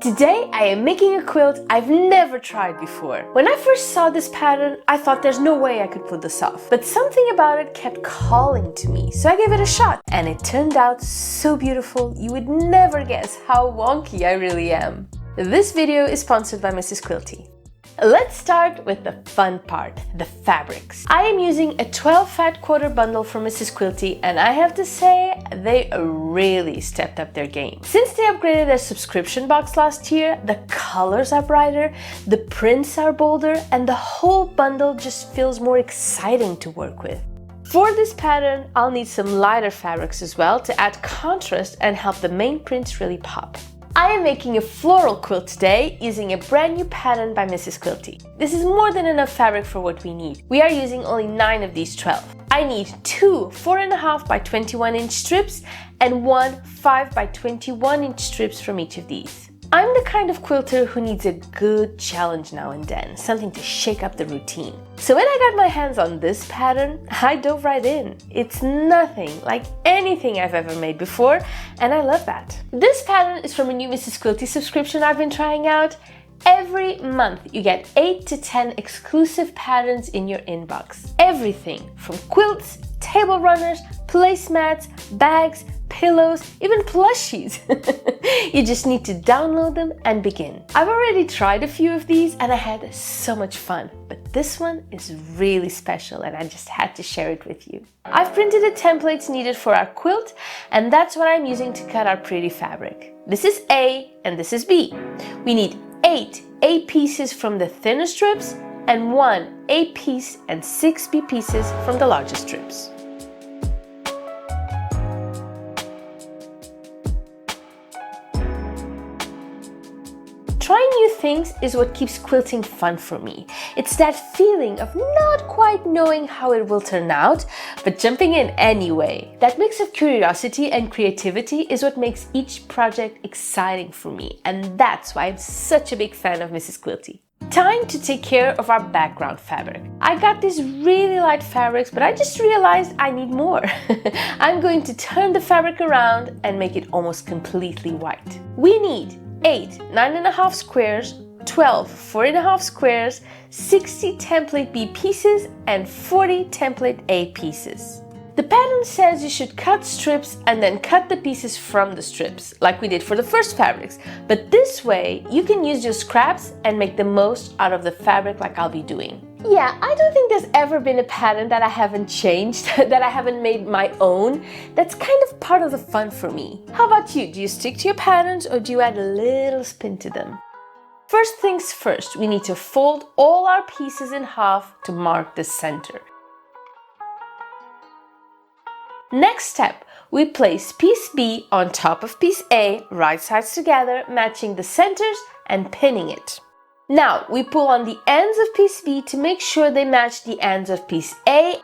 Today I am making a quilt I've never tried before. When I first saw this pattern, I thought there's no way I could pull this off. But something about it kept calling to me, so I gave it a shot. And it turned out so beautiful, you would never guess how wonky I really am. This video is sponsored by Mrs. Quilty. Let's start with the fun part, the fabrics. I am using a 12 fat quarter bundle from Mrs. Quilty, and I have to say, they really stepped up their game. Since they upgraded their subscription box last year, the colors are brighter, the prints are bolder, and the whole bundle just feels more exciting to work with. For this pattern, I'll need some lighter fabrics as well to add contrast and help the main prints really pop. I am making a floral quilt today using a brand new pattern by Mrs. Quilty. This is more than enough fabric for what we need. We are using only 9 of these 12. I need 2 4.5 by 21 inch strips and 1 5 by 21 inch strips from each of these. I'm the kind of quilter who needs a good challenge now and then, something to shake up the routine. So when I got my hands on this pattern, I dove right in. It's nothing like anything I've ever made before, and I love that. This pattern is from a new Mrs. Quilty subscription I've been trying out. Every month you get 8 to 10 exclusive patterns in your inbox. Everything from quilts, table runners, placemats, bags, pillows, even plushies. You just need to download them and begin. I've already tried a few of these and I had so much fun, but this one is really special and I just had to share it with you. I've printed the templates needed for our quilt, and that's what I'm using to cut our pretty fabric. This is A and this is B. We need 8 A pieces from the thinner strips and 1 A piece and 6 B pieces from the larger strips. Trying new things is what keeps quilting fun for me. It's that feeling of not quite knowing how it will turn out, but jumping in anyway. That mix of curiosity and creativity is what makes each project exciting for me, and that's why I'm such a big fan of Mrs. Quilty. Time to take care of our background fabric. I got these really light fabrics, but I just realized I need more. I'm going to turn the fabric around and make it almost completely white. We need 8 9.5 squares, 12 4.5 squares, 60 template B pieces, and 40 template A pieces. The pattern says you should cut strips and then cut the pieces from the strips, like we did for the first fabrics. But this way, you can use your scraps and make the most out of the fabric like I'll be doing. Yeah, I don't think there's ever been a pattern that I haven't changed, that I haven't made my own. That's kind of part of the fun for me. How about you? Do you stick to your patterns or do you add a little spin to them? First things first, we need to fold all our pieces in half to mark the center. Next step, we place piece B on top of piece A, right sides together, matching the centers and pinning it. Now, we pull on the ends of piece B to make sure they match the ends of piece A.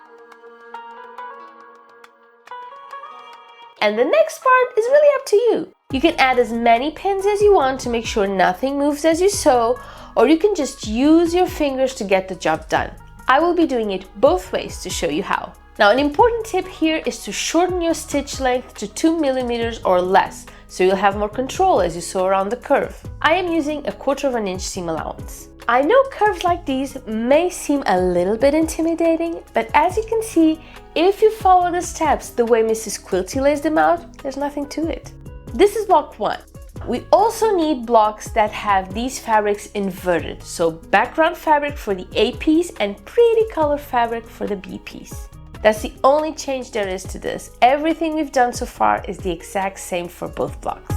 And the next part is really up to you. You can add as many pins as you want to make sure nothing moves as you sew, or you can just use your fingers to get the job done. I will be doing it both ways to show you how. Now, an important tip here is to shorten your stitch length to 2 millimeters or less, so you'll have more control as you sew around the curve. I am using 1/4 inch seam allowance. I know curves like these may seem a little bit intimidating, but as you can see, if you follow the steps the way Mrs. Quilty lays them out, there's nothing to it. This is block 1. We also need blocks that have these fabrics inverted, so background fabric for the A piece and pretty color fabric for the B piece. That's the only change there is to this. Everything we've done so far is the exact same for both blocks.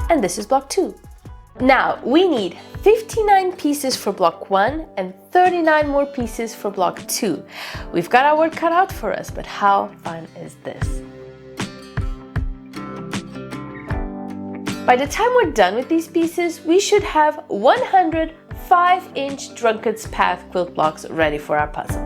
And this is block 2. Now, we need 59 pieces for block 1 and 39 more pieces for block 2. We've got our work cut out for us, but how fun is this? By the time we're done with these pieces, we should have 100 5-inch Drunken's Path quilt blocks ready for our puzzle.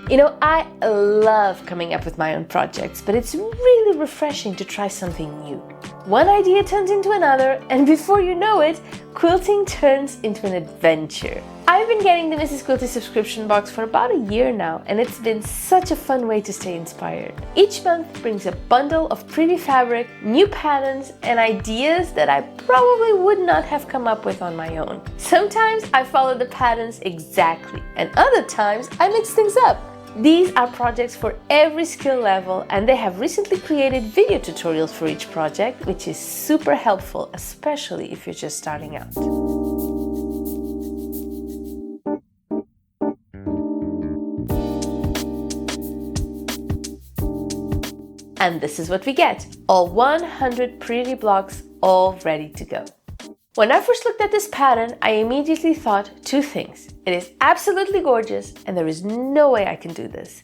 You know, I love coming up with my own projects, but it's really refreshing to try something new. One idea turns into another, and before you know it, quilting turns into an adventure. I've been getting the Mrs. Quilty subscription box for about a year now, and it's been such a fun way to stay inspired. Each month brings a bundle of pretty fabric, new patterns, and ideas that I probably would not have come up with on my own. Sometimes I follow the patterns exactly, and other times I mix things up. These are projects for every skill level, and they have recently created video tutorials for each project, which is super helpful, especially if you're just starting out. And this is what we get, all 100 pretty blocks all ready to go. When I first looked at this pattern, I immediately thought two things. It is absolutely gorgeous and there is no way I can do this.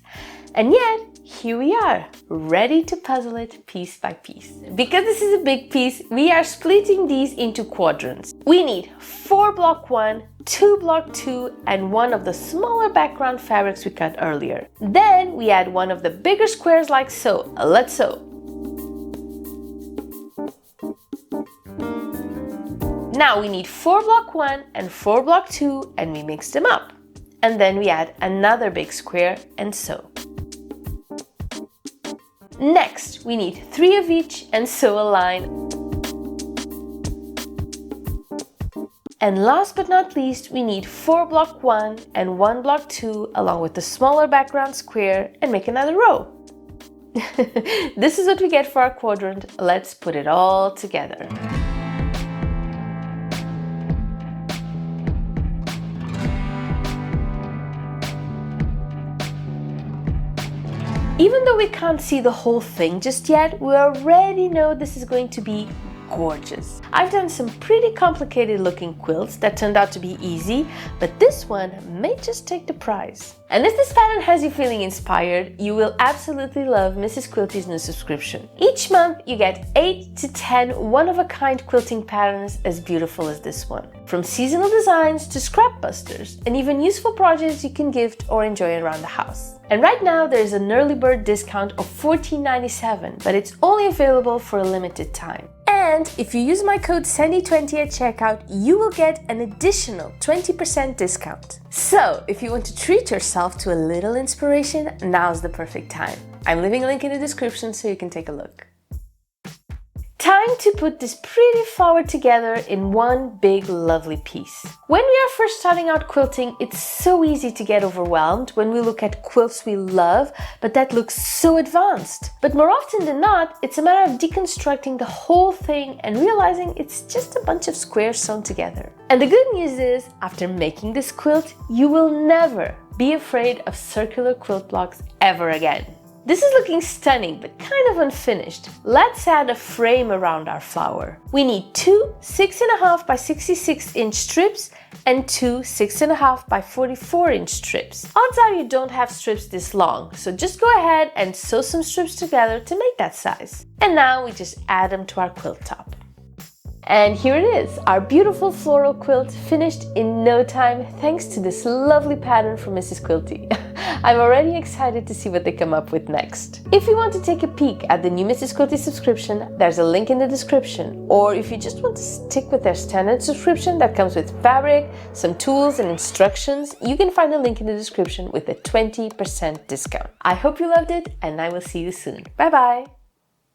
And yet, here we are, ready to puzzle it piece by piece. Because this is a big piece, we are splitting these into quadrants. We need 4 block 1, 2 block 2, and one of the smaller background fabrics we cut earlier. Then we add one of the bigger squares like so. Let's sew. Now we need 4 block 1 and 4 block 2, and we mix them up. And then we add another big square and sew. Next, we need 3 of each and sew a line. And last but not least, we need 4 block 1 and 1 block 2 along with the smaller background square and make another row. This is what we get for our quadrant. Let's put it all together. Even though we can't see the whole thing just yet, we already know this is going to be gorgeous. I've done some pretty complicated looking quilts that turned out to be easy, but this one may just take the prize. And if this pattern has you feeling inspired, you will absolutely love Mrs. Quilty's new subscription. Each month you get 8 to 10 one-of-a-kind quilting patterns as beautiful as this one. From seasonal designs to scrap busters, and even useful projects you can gift or enjoy around the house. And right now there is an early bird discount of $14.97, but it's only available for a limited time. And if you use my code SANDY20 at checkout, you will get an additional 20% discount. So if you want to treat yourself to a little inspiration, now's the perfect time. I'm leaving a link in the description so you can take a look. Time to put this pretty flower together in one big lovely piece. When we are first starting out quilting, it's so easy to get overwhelmed when we look at quilts we love, but that looks so advanced. But more often than not, it's a matter of deconstructing the whole thing and realizing it's just a bunch of squares sewn together. And the good news is, after making this quilt, you will never be afraid of circular quilt blocks ever again. This is looking stunning, but kind of unfinished. Let's add a frame around our flower. We need 2 6.5 by 66 inch strips and 2 6.5 by 44 inch strips. Odds are you don't have strips this long, so just go ahead and sew some strips together to make that size. And now we just add them to our quilt top. And here it is, our beautiful floral quilt finished in no time thanks to this lovely pattern from Mrs. Quilty. I'm already excited to see what they come up with next. If you want to take a peek at the new Mrs. Quilty subscription, there's a link in the description. Or if you just want to stick with their standard subscription that comes with fabric, some tools and instructions, you can find a link in the description with a 20% discount. I hope you loved it and I will see you soon. Bye bye!